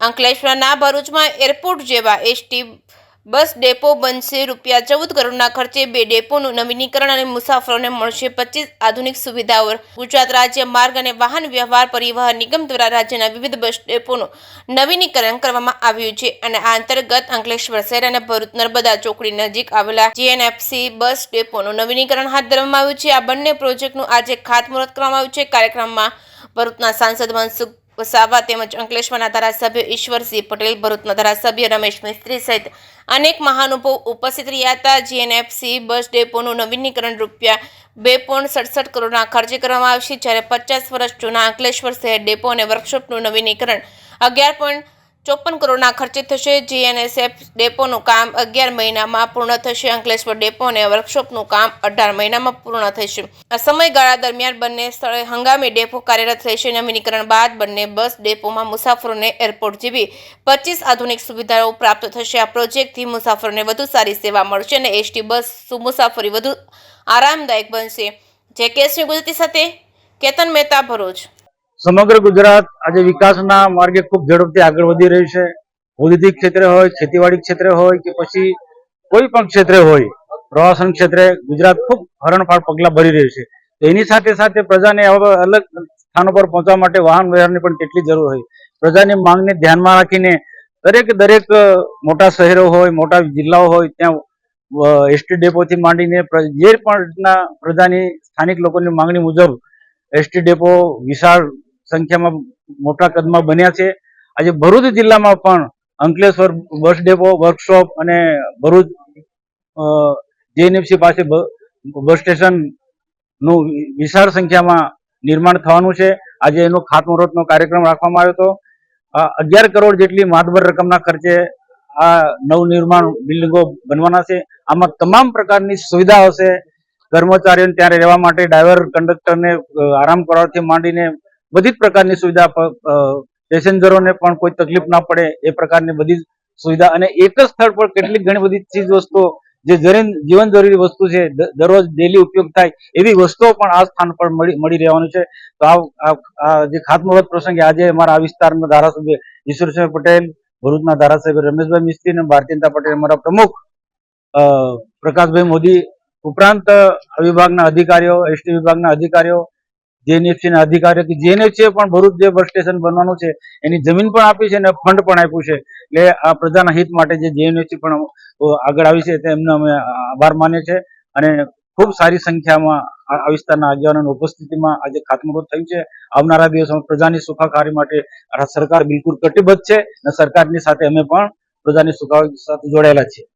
અંકલેશ્વરના ભરૂચમાં એરપોર્ટ જેવા એસટી બસ ડેપો બનશે। ₹14 કરોડના ખર્ચે 2 ડેપોનું નવીનીકરણ અને મુસાફરોને મળશે 25 આધુનિક સુવિધાઓ। ગુજરાત રાજ્ય માર્ગ અને વાહન વ્યવહાર પરિવહન નિગમ દ્વારા રાજ્યના વિવિધ બસ ડેપોનું નવીનીકરણ કરવામાં આવ્યું છે અને આ અંતર્ગત અંકલેશ્વર શહેર અને ભરૂચ નર્મદા ચોકડી નજીક આવેલા જીએનએફસી બસ ડેપોનું નવીનીકરણ હાથ ધરવામાં આવ્યું છે। આ બંને પ્રોજેક્ટનું આજે ખાતમુહૂર્ત કરવામાં આવ્યું છે। કાર્યક્રમમાં ભરૂચના સાંસદ મનસુખ વસાવા તેમજ અંકલેશ્વરના ધારાસભ્ય ઈશ્વરસિંહ પટેલ, ભરૂચના ધારાસભ્ય રમેશ મિસ્ત્રી સહિત અનેક મહાનુભાવો ઉપસ્થિત રહ્યા હતા। જીએનએફસી બસ ડેપોનું નવીનીકરણ ₹2.67 કરોડના ખર્ચે કરવામાં આવશે, જ્યારે 50 વર્ષ જૂના અંકલેશ્વર શહેર ડેપો અને વર્કશોપનું નવીનીકરણ ₹11.54 કરોડના ખર્ચે થશે। જીએનએસએફ ડેપોનું કામ 11 મહિનામાં પૂર્ણ થશે। અંકલેશ્વર ડેપો અને વર્કશોપનું કામ 18 મહિનામાં પૂર્ણ થશે। આ સમયગાળા દરમિયાન બંને સ્થળે હંગામી ડેપો કાર્યરત રહેશે। નવીનીકરણ બાદ બંને બસ ડેપોમાં મુસાફરોને એરપોર્ટ જેવી 25 આધુનિક સુવિધાઓ પ્રાપ્ત થશે। આ પ્રોજેક્ટથી મુસાફરોને વધુ સારી સેવા મળશે અને એસટી બસ મુસાફરી વધુ આરામદાયક બનશે। જેકેએસની ગુજરાતી સાથે કેતન મહેતા, ભરૂચ। સમગ્ર ગુજરાત આજે વિકાસના માર્ગે ખૂબ ઝડપથી આગળ વધી રહ્યું છે। ઔદ્યોગિક ક્ષેત્રે હોય, ખેતીવાડી ક્ષેત્રે હોય કે પછી કોઈ પણ ક્ષેત્રે હોય, પ્રવાસન ક્ષેત્રે ગુજરાત ખૂબ હરણફાળ પગલાં ભરી રહ્યું છે। તો એની સાથે સાથે પ્રજાને અલગ સ્થાનો પર પહોંચવા માટે વાહન વ્યવહારની પણ કેટલી જરૂર હોય। પ્રજાની માંગને ધ્યાનમાં રાખીને દરેક મોટા શહેરો હોય, મોટા જિલ્લાઓ હોય, ત્યાં એસટી ડેપોથી માંડીને જે પણ રીતના પ્રજાની સ્થાનિક લોકોની માંગણી મુજબ એસટી ડેપો વિશાળ સંખ્યામાં મોટા કદમાં બન્યા છે। આજે ભરૂચ જિલ્લામાં પણ અંકલેશ્વર બસ ડેપો, વર્કશોપ અને ભરૂચ જીએનએફસી પાસે બસ સ્ટેશનનું વિશાળ સંખ્યામાં નિર્માણ થવાનું છે। આજે એનો ખાતમુહૂર્તનો કાર્યક્રમ રાખવામાં આવ્યો હતો। 11 કરોડ જેટલી માતબર રકમના ખર્ચે આ નવનિર્માણ બિલ્ડિંગો બનવાના છે। આમાં તમામ પ્રકારની સુવિધા હશે। કર્મચારીઓને ત્યાં રહેવા માટે, ડ્રાઈવર કંડક્ટરને આરામ કરવાથી માંડીને બધી જ પ્રકારની સુવિધા, પેસેન્જરોને પણ કોઈ તકલીફ ના પડે એ પ્રકારની બધી સુવિધા, અને એક જ સ્થળ પર કેટલીક ઘણી બધી ચીજ વસ્તુઓ જે જીવન જરૂરી વસ્તુ છે, દરરોજ ડેલી ઉપયોગ થાય એવી વસ્તુઓ પણ આ સ્થાન પર મળી રહેવાનું છે। તો આ જે ખાતમુહૂર્ત પ્રસંગે આજે અમારા આ વિસ્તારના ધારાસભ્ય ઈશ્વરસિંહ પટેલ, ભરૂચના ધારાસભ્ય રમેશભાઈ મિસ્ત્રી અને ભારતીય જનતા પાર્ટી અમારા પ્રમુખ પ્રકાશભાઈ મોદી ઉપરાંત વિભાગના અધિકારીઓ, એસટી વિભાગના અધિકારીઓ, જીએનએફસીના અધિકારીઓ, કે જીએનએફસીએ પણ ભરૂચ જે બસ સ્ટેશન બનવાનું છે એની જમીન પણ આપી છે અને ફંડ પણ આપ્યું છે। એટલે આ પ્રજાના હિત માટે જે જીએનએફસી પણ આગળ આવી છે તેમને અમે આભાર માનીએ છીએ અને ખૂબ સારી સંખ્યામાં આ વિસ્તારના આગેવાનોની ઉપસ્થિતિમાં આજે ખાતમુહૂર્ત થયું છે। આવનારા દિવસોમાં પ્રજાની સુખાકારી માટે સરકાર બિલકુલ કટિબદ્ધ છે અને સરકારની સાથે અમે પણ પ્રજાની સુખાકારી સાથે જોડાયેલા છીએ।